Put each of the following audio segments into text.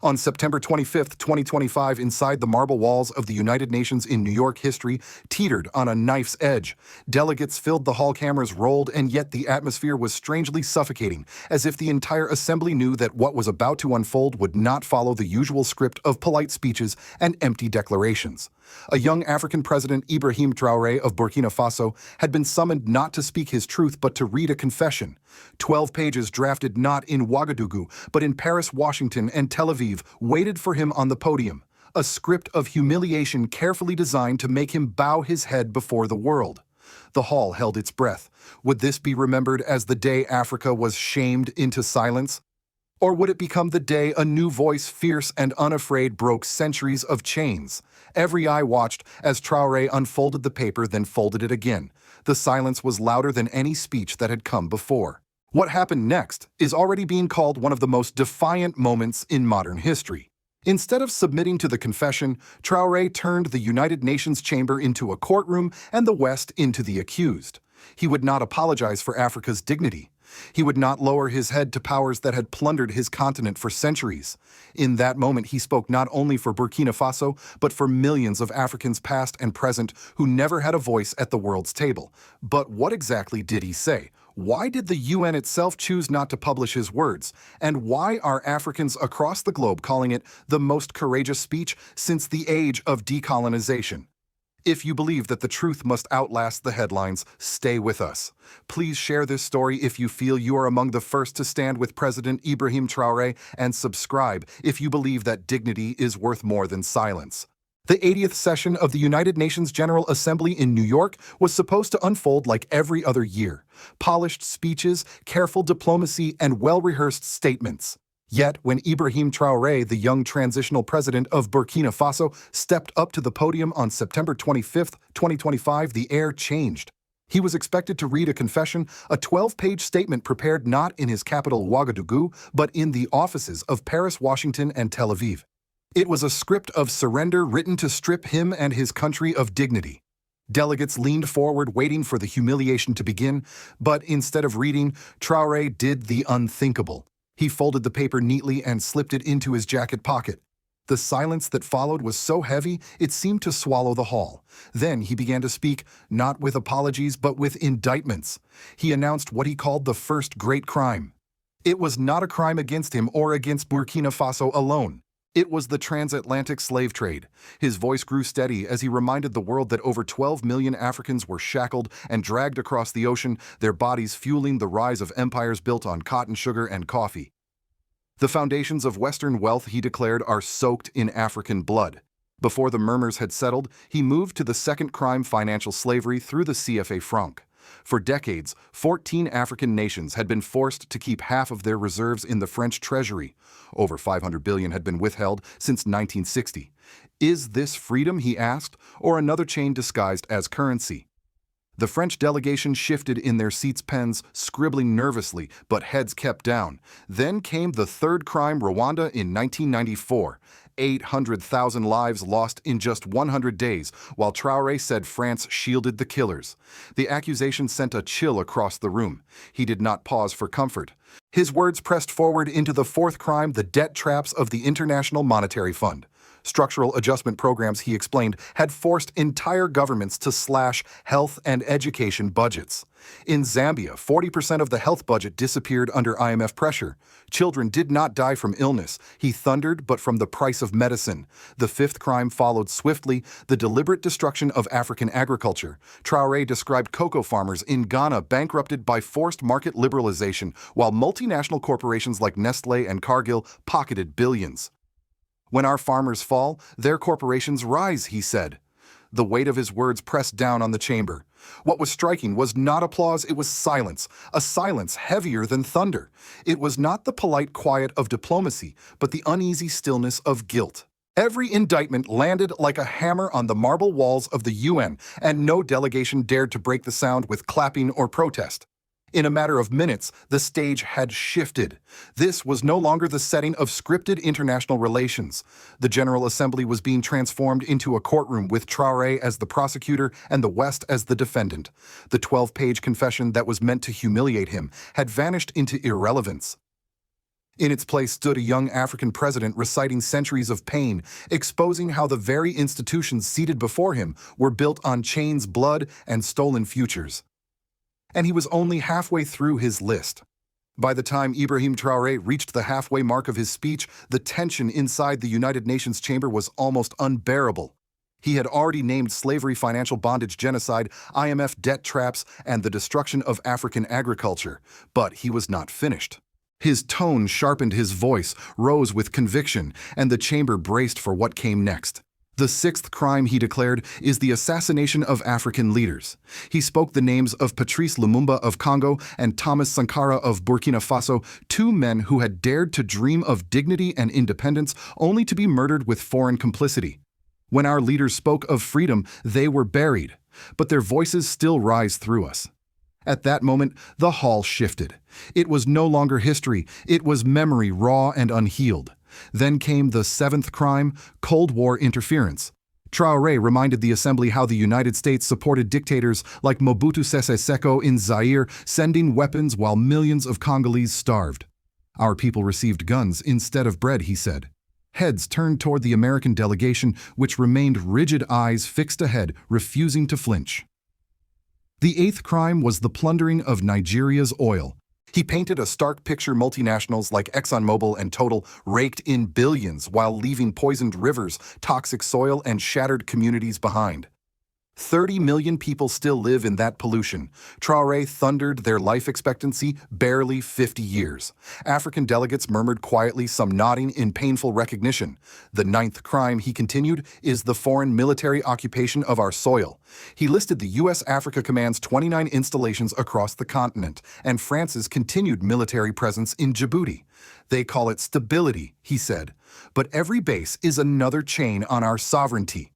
On September 25, 2025, inside the marble walls of the United Nations in New York, history teetered on a knife's edge. Delegates filled the hall, cameras rolled, and yet the atmosphere was strangely suffocating, as if the entire assembly knew that what was about to unfold would not follow the usual script of polite speeches and empty declarations. A young African president, Ibrahim Traoré of Burkina Faso, had been summoned not to speak his truth but to read a confession. 12 pages drafted not in Ouagadougou, but in Paris, Washington, and Tel Aviv waited for him on the podium. A script of humiliation carefully designed to make him bow his head before the world. The hall held its breath. Would this be remembered as the day Africa was shamed into silence? Or would it become the day a new voice, fierce and unafraid, broke centuries of chains? Every eye watched as Traoré unfolded the paper, then folded it again. The silence was louder than any speech that had come before. What happened next is already being called one of the most defiant moments in modern history. Instead of submitting to the confession, Traoré turned the United Nations chamber into a courtroom and the West into the accused. He would not apologize for Africa's dignity. He would not lower his head to powers that had plundered his continent for centuries. In that moment, he spoke not only for Burkina Faso, but for millions of Africans past and present who never had a voice at the world's table. But what exactly did he say? Why did the UN itself choose not to publish his words? And why are Africans across the globe calling it the most courageous speech since the age of decolonization? If you believe that the truth must outlast the headlines, stay with us. Please share this story if you feel you are among the first to stand with President Ibrahim Traoré, and subscribe if you believe that dignity is worth more than silence. The 80th session of the United Nations General Assembly in New York was supposed to unfold like every other year. Polished speeches, careful diplomacy, and well-rehearsed statements. Yet, when Ibrahim Traoré, the young transitional president of Burkina Faso, stepped up to the podium on September 25, 2025, the air changed. He was expected to read a confession, a 12-page statement prepared not in his capital Ouagadougou, but in the offices of Paris, Washington, and Tel Aviv. It was a script of surrender written to strip him and his country of dignity. Delegates leaned forward, waiting for the humiliation to begin, but instead of reading, Traoré did the unthinkable. He folded the paper neatly and slipped it into his jacket pocket. The silence that followed was so heavy it seemed to swallow the hall. Then he began to speak, not with apologies but with indictments. He announced what he called the first great crime. It was not a crime against him or against Burkina Faso alone. It was the transatlantic slave trade. His voice grew steady as he reminded the world that over 12 million Africans were shackled and dragged across the ocean, their bodies fueling the rise of empires built on cotton, sugar, and coffee. The foundations of Western wealth, he declared, are soaked in African blood. Before the murmurs had settled, he moved to the second crime, financial slavery, through the CFA franc. For decades, 14 African nations had been forced to keep half of their reserves in the French treasury. Over 500 billion had been withheld since 1960. Is this freedom, he asked, or another chain disguised as currency? The French delegation shifted in their seats, pens scribbling nervously, but heads kept down. Then came the third crime, Rwanda, in 1994. 800,000 lives lost in just 100 days, while Traoré said France shielded the killers. The accusation sent a chill across the room. He did not pause for comfort. His words pressed forward into the fourth crime, the debt traps of the International Monetary Fund. Structural adjustment programs, he explained, had forced entire governments to slash health and education budgets. In Zambia, 40% of the health budget disappeared under IMF pressure. Children did not die from illness, he thundered, but from the price of medicine. The fifth crime followed swiftly, the deliberate destruction of African agriculture. Traoré described cocoa farmers in Ghana bankrupted by forced market liberalization, while multinational corporations like Nestlé and Cargill pocketed billions. When our farmers fall, their corporations rise, he said. The weight of his words pressed down on the chamber. What was striking was not applause, it was silence, a silence heavier than thunder. It was not the polite quiet of diplomacy, but the uneasy stillness of guilt. Every indictment landed like a hammer on the marble walls of the UN, and no delegation dared to break the sound with clapping or protest. In a matter of minutes, the stage had shifted. This was no longer the setting of scripted international relations. The General Assembly was being transformed into a courtroom with Traoré as the prosecutor and the West as the defendant. The 12-page confession that was meant to humiliate him had vanished into irrelevance. In its place stood a young African president reciting centuries of pain, exposing how the very institutions seated before him were built on chains, blood, and stolen futures. And he was only halfway through his list. By the time Ibrahim Traoré reached the halfway mark of his speech, the tension inside the United Nations chamber was almost unbearable. He had already named slavery, financial bondage, genocide, IMF debt traps, and the destruction of African agriculture, but he was not finished. His tone sharpened, his voice rose with conviction, and the chamber braced for what came next. The sixth crime, he declared, is the assassination of African leaders. He spoke the names of Patrice Lumumba of Congo and Thomas Sankara of Burkina Faso, two men who had dared to dream of dignity and independence only to be murdered with foreign complicity. When our leaders spoke of freedom, they were buried, but their voices still rise through us. At that moment, the hall shifted. It was no longer history, it was memory, raw and unhealed. Then came the seventh crime, Cold War interference. Traoré reminded the assembly how the United States supported dictators like Mobutu Sese Seko in Zaire, sending weapons while millions of Congolese starved. Our people received guns instead of bread, he said. Heads turned toward the American delegation, which remained rigid, eyes fixed ahead, refusing to flinch. The eighth crime was the plundering of Nigeria's oil. He painted a stark picture: multinationals like ExxonMobil and Total raked in billions while leaving poisoned rivers, toxic soil, and shattered communities behind. 30 million people still live in that pollution. Traoré thundered their life expectancy, barely 50 years. African delegates murmured quietly, some nodding in painful recognition. The ninth crime, he continued, is the foreign military occupation of our soil. He listed the U.S. Africa Command's 29 installations across the continent and France's continued military presence in Djibouti. They call it stability, he said, but every base is another chain on our sovereignty.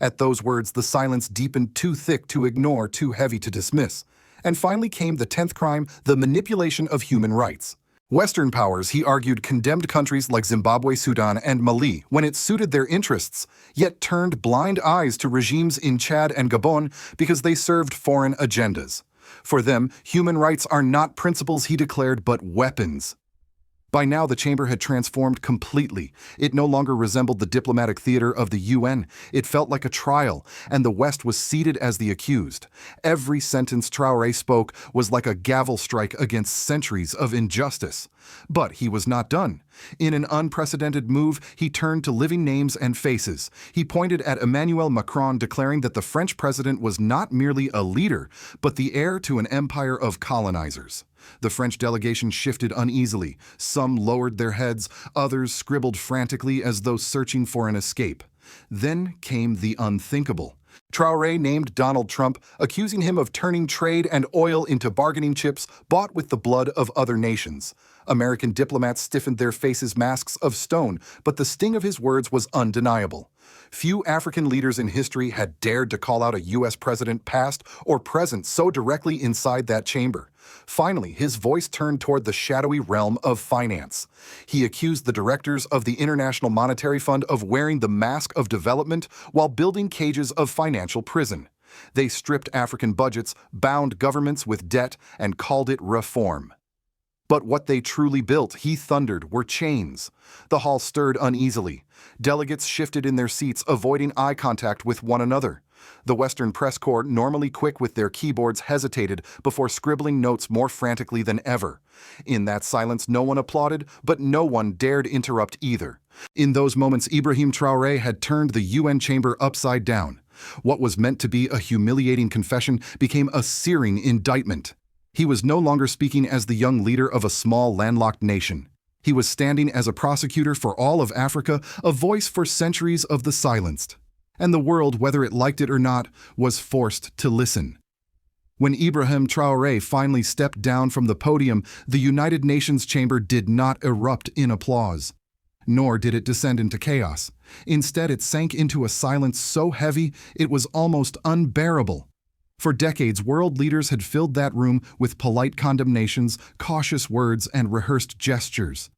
At those words, the silence deepened, too thick to ignore, too heavy to dismiss. And finally came the 10th crime, the manipulation of human rights. Western powers, he argued, condemned countries like Zimbabwe, Sudan, and Mali when it suited their interests, yet turned blind eyes to regimes in Chad and Gabon because they served foreign agendas. For them, human rights are not principles, he declared, but weapons. By now, the chamber had transformed completely. It no longer resembled the diplomatic theater of the UN. It felt like a trial, and the West was seated as the accused. Every sentence Traoré spoke was like a gavel strike against centuries of injustice. But he was not done. In an unprecedented move, he turned to living names and faces. He pointed at Emmanuel Macron, declaring that the French president was not merely a leader, but the heir to an empire of colonizers. The French delegation shifted uneasily. Some lowered their heads, others scribbled frantically as though searching for an escape. Then came the unthinkable. Traoré named Donald Trump, accusing him of turning trade and oil into bargaining chips bought with the blood of other nations. American diplomats stiffened their faces, masks of stone, but the sting of his words was undeniable. Few African leaders in history had dared to call out a U.S. president, past or present, so directly inside that chamber. Finally, his voice turned toward the shadowy realm of finance. He accused the directors of the International Monetary Fund of wearing the mask of development while building cages of financial prison. They stripped African budgets, bound governments with debt, and called it reform. But what they truly built, he thundered, were chains. The hall stirred uneasily. Delegates shifted in their seats, avoiding eye contact with one another. The Western press corps, normally quick with their keyboards, hesitated before scribbling notes more frantically than ever. In that silence, no one applauded, but no one dared interrupt either. In those moments, Ibrahim Traoré had turned the UN chamber upside down. What was meant to be a humiliating confession became a searing indictment. He was no longer speaking as the young leader of a small, landlocked nation. He was standing as a prosecutor for all of Africa, a voice for centuries of the silenced. And the world, whether it liked it or not, was forced to listen. When Ibrahim Traoré finally stepped down from the podium, the United Nations chamber did not erupt in applause. Nor did it descend into chaos. Instead, it sank into a silence so heavy it was almost unbearable. For decades, world leaders had filled that room with polite condemnations, cautious words, and rehearsed gestures.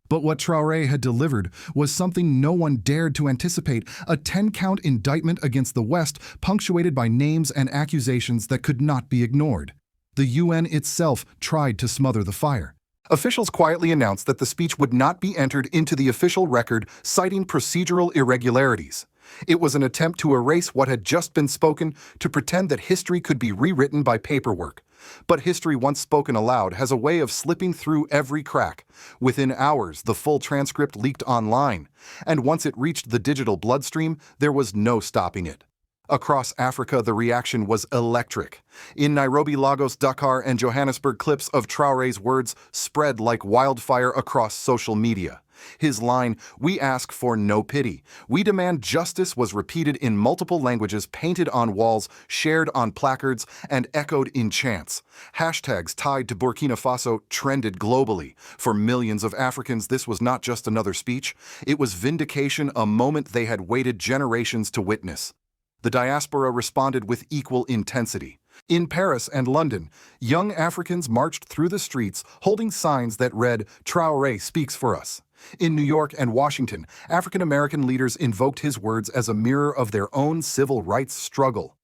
But what Traoré had delivered was something no one dared to anticipate, a 10-count indictment against the West, punctuated by names and accusations that could not be ignored. The UN itself tried to smother the fire. Officials quietly announced that the speech would not be entered into the official record, citing procedural irregularities. It was an attempt to erase what had just been spoken, to pretend that history could be rewritten by paperwork. But history once spoken aloud has a way of slipping through every crack. Within hours, the full transcript leaked online, and once it reached the digital bloodstream, there was no stopping it. Across Africa, the reaction was electric. In Nairobi, Lagos, Dakar, and Johannesburg, clips of Traoré's words spread like wildfire across social media. His line, "We ask for no pity. We demand justice," was repeated in multiple languages, painted on walls, shared on placards, and echoed in chants. Hashtags tied to Burkina Faso trended globally. For millions of Africans, this was not just another speech. It was vindication, a moment they had waited generations to witness. The diaspora responded with equal intensity. In Paris and London, young Africans marched through the streets holding signs that read, "Traoré speaks for us." In New York and Washington, African-American leaders invoked his words as a mirror of their own civil rights struggle.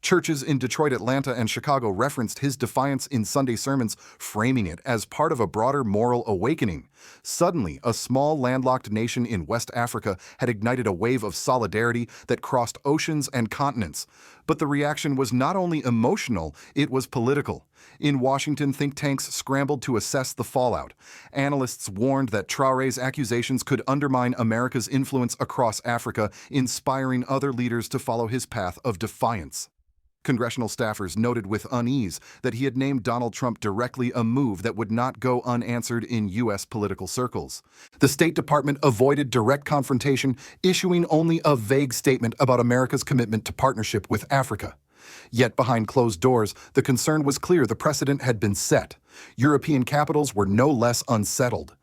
Churches in Detroit, Atlanta, and Chicago referenced his defiance in Sunday sermons, framing it as part of a broader moral awakening. Suddenly, a small landlocked nation in West Africa had ignited a wave of solidarity that crossed oceans and continents. But the reaction was not only emotional, it was political. In Washington, think tanks scrambled to assess the fallout. Analysts warned that Traoré's accusations could undermine America's influence across Africa, inspiring other leaders to follow his path of defiance. Congressional staffers noted with unease that he had named Donald Trump directly, a move that would not go unanswered in U.S. political circles. The State Department avoided direct confrontation, issuing only a vague statement about America's commitment to partnership with Africa. Yet behind closed doors, the concern was clear: the precedent had been set. European capitals were no less unsettled.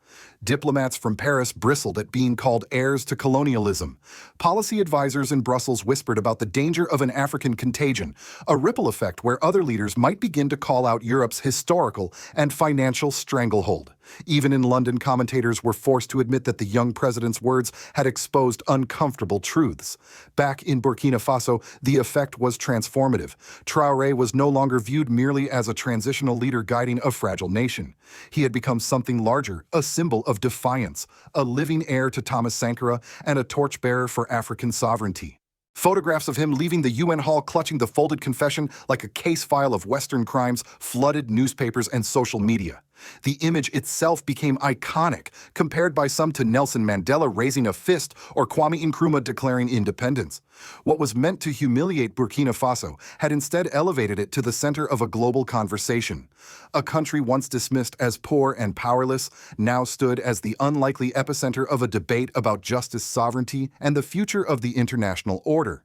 Diplomats from Paris bristled at being called heirs to colonialism. Policy advisors in Brussels whispered about the danger of an African contagion, a ripple effect where other leaders might begin to call out Europe's historical and financial stranglehold. Even in London, commentators were forced to admit that the young president's words had exposed uncomfortable truths. Back in Burkina Faso, the effect was transformative. Traoré was no longer viewed merely as a transitional leader guiding a fragile nation. He had become something larger, a symbol of defiance, a living heir to Thomas Sankara, and a torchbearer for African sovereignty. Photographs of him leaving the UN hall clutching the folded confession like a case file of Western crimes flooded newspapers and social media. The image itself became iconic, compared by some to Nelson Mandela raising a fist or Kwame Nkrumah declaring independence. What was meant to humiliate Burkina Faso had instead elevated it to the center of a global conversation. A country once dismissed as poor and powerless now stood as the unlikely epicenter of a debate about justice, sovereignty, and the future of the international order.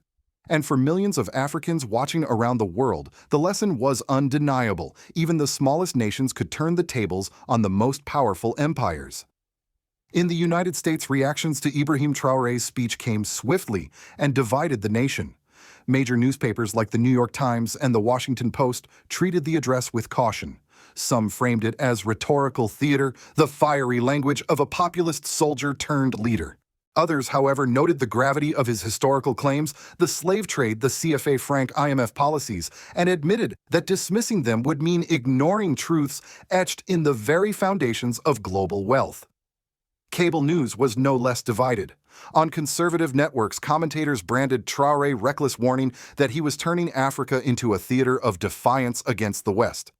And for millions of Africans watching around the world, the lesson was undeniable. Even the smallest nations could turn the tables on the most powerful empires. In the United States, reactions to Ibrahim Traoré's speech came swiftly and divided the nation. Major newspapers like the New York Times and the Washington Post treated the address with caution. Some framed it as rhetorical theater, the fiery language of a populist soldier turned leader. Others, however, noted the gravity of his historical claims, the slave trade, the CFA franc IMF policies, and admitted that dismissing them would mean ignoring truths etched in the very foundations of global wealth. Cable news was no less divided. On conservative networks, commentators branded Traoré reckless, warning that he was turning Africa into a theater of defiance against the West.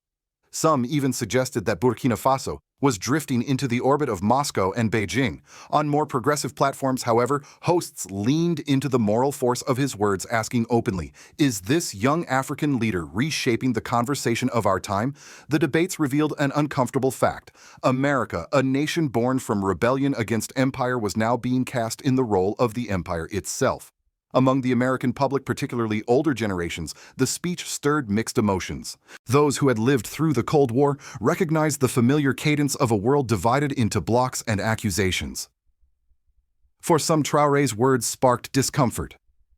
Some even suggested that Burkina Faso was drifting into the orbit of Moscow and Beijing. On more progressive platforms, however, hosts leaned into the moral force of his words, asking openly, is this young African leader reshaping the conversation of our time? The debates revealed an uncomfortable fact. America, a nation born from rebellion against empire, was now being cast in the role of the empire itself. Among the American public, particularly older generations, the speech stirred mixed emotions. Those who had lived through the Cold War recognized the familiar cadence of a world divided into blocs and accusations. For some, Traoré's words sparked discomfort.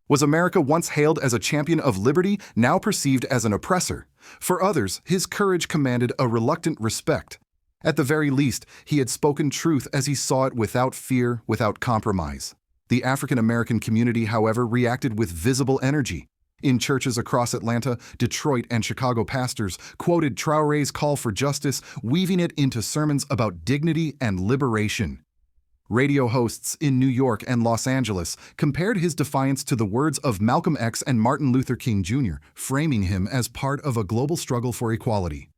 Was America, once hailed as a champion of liberty, now perceived as an oppressor? For others, his courage commanded a reluctant respect. At the very least, he had spoken truth as he saw it, without fear, without compromise. The African-American community, however, reacted with visible energy. In churches across Atlanta, Detroit, and Chicago, pastors quoted Traoré's call for justice, weaving it into sermons about dignity and liberation. Radio hosts in New York and Los Angeles compared his defiance to the words of Malcolm X and Martin Luther King Jr., framing him as part of a global struggle for equality.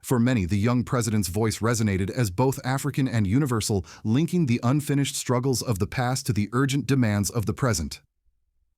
For many, the young president's voice resonated as both African and universal, linking the unfinished struggles of the past to the urgent demands of the present.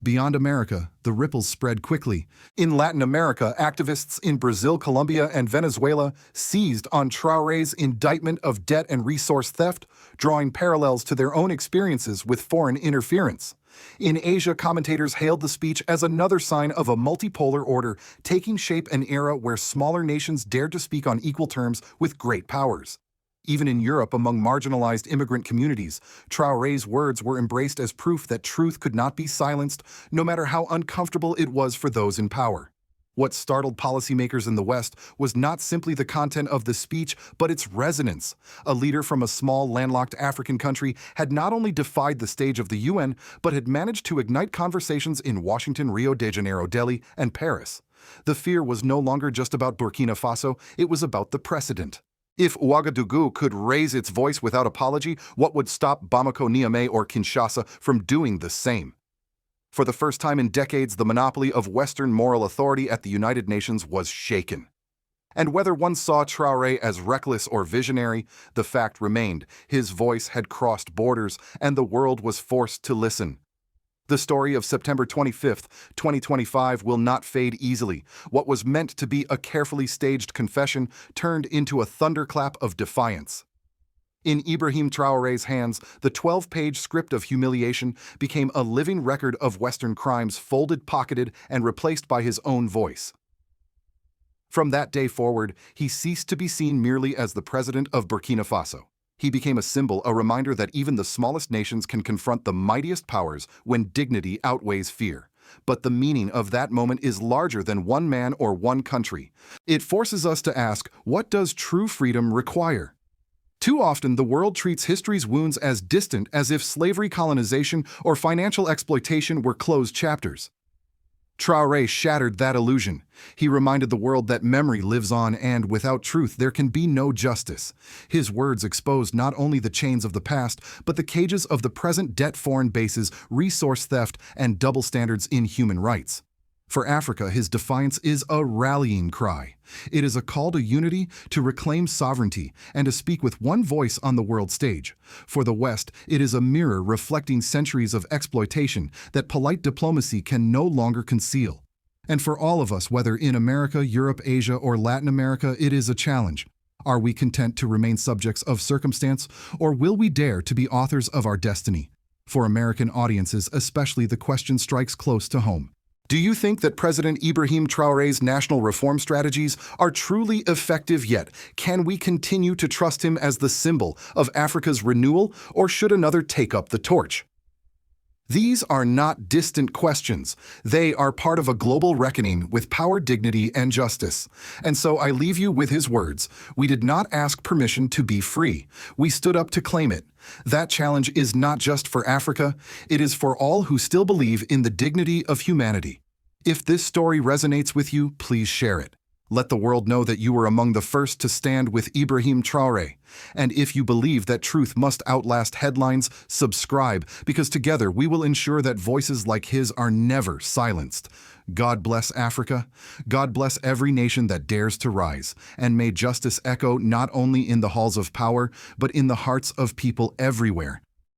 Beyond America, the ripples spread quickly. In Latin America, activists in Brazil, Colombia, and Venezuela seized on Traoré's indictment of debt and resource theft, drawing parallels to their own experiences with foreign interference. In Asia, commentators hailed the speech as another sign of a multipolar order taking shape, an era where smaller nations dared to speak on equal terms with great powers. Even in Europe, among marginalized immigrant communities, Traoré's words were embraced as proof that truth could not be silenced, no matter how uncomfortable it was for those in power. What startled policymakers in the West was not simply the content of the speech, but its resonance. A leader from a small, landlocked African country had not only defied the stage of the UN, but had managed to ignite conversations in Washington, Rio de Janeiro, Delhi, and Paris. The fear was no longer just about Burkina Faso, it was about the precedent. If Ouagadougou could raise its voice without apology, what would stop Bamako, Niamey, or Kinshasa from doing the same? For the first time in decades, the monopoly of Western moral authority at the United Nations was shaken. And whether one saw Traoré as reckless or visionary, the fact remained: his voice had crossed borders, and the world was forced to listen. The story of September 25, 2025 will not fade easily. What was meant to be a carefully staged confession turned into a thunderclap of defiance. In Ibrahim Traoré's hands, the 12-page script of humiliation became a living record of Western crimes, folded, pocketed, and replaced by his own voice. From that day forward, he ceased to be seen merely as the president of Burkina Faso. He became a symbol, a reminder that even the smallest nations can confront the mightiest powers when dignity outweighs fear. But the meaning of that moment is larger than one man or one country. It forces us to ask, what does true freedom require? Too often, the world treats history's wounds as distant, as if slavery, colonization, or financial exploitation were closed chapters. Traoré shattered that illusion. He reminded the world that memory lives on, and without truth there can be no justice. His words exposed not only the chains of the past, but the cages of the present: debt, foreign bases, resource theft, and double standards in human rights. For Africa, his defiance is a rallying cry. It is a call to unity, to reclaim sovereignty, and to speak with one voice on the world stage. For the West, it is a mirror reflecting centuries of exploitation that polite diplomacy can no longer conceal. And for all of us, whether in America, Europe, Asia, or Latin America, it is a challenge. Are we content to remain subjects of circumstance, or will we dare to be authors of our destiny? For American audiences especially, the question strikes close to home. Do you think that President Ibrahim Traoré's national reform strategies are truly effective yet? Can we continue to trust him as the symbol of Africa's renewal, or should another take up the torch? These are not distant questions. They are part of a global reckoning with power, dignity, and justice. And so I leave you with his words. We did not ask permission to be free. We stood up to claim it. That challenge is not just for Africa. It is for all who still believe in the dignity of humanity. If this story resonates with you, please share it. Let the world know that you were among the first to stand with Ibrahim Traoré. And if you believe that truth must outlast headlines, subscribe, because together we will ensure that voices like his are never silenced. God bless Africa. God bless every nation that dares to rise. And may justice echo not only in the halls of power, but in the hearts of people everywhere.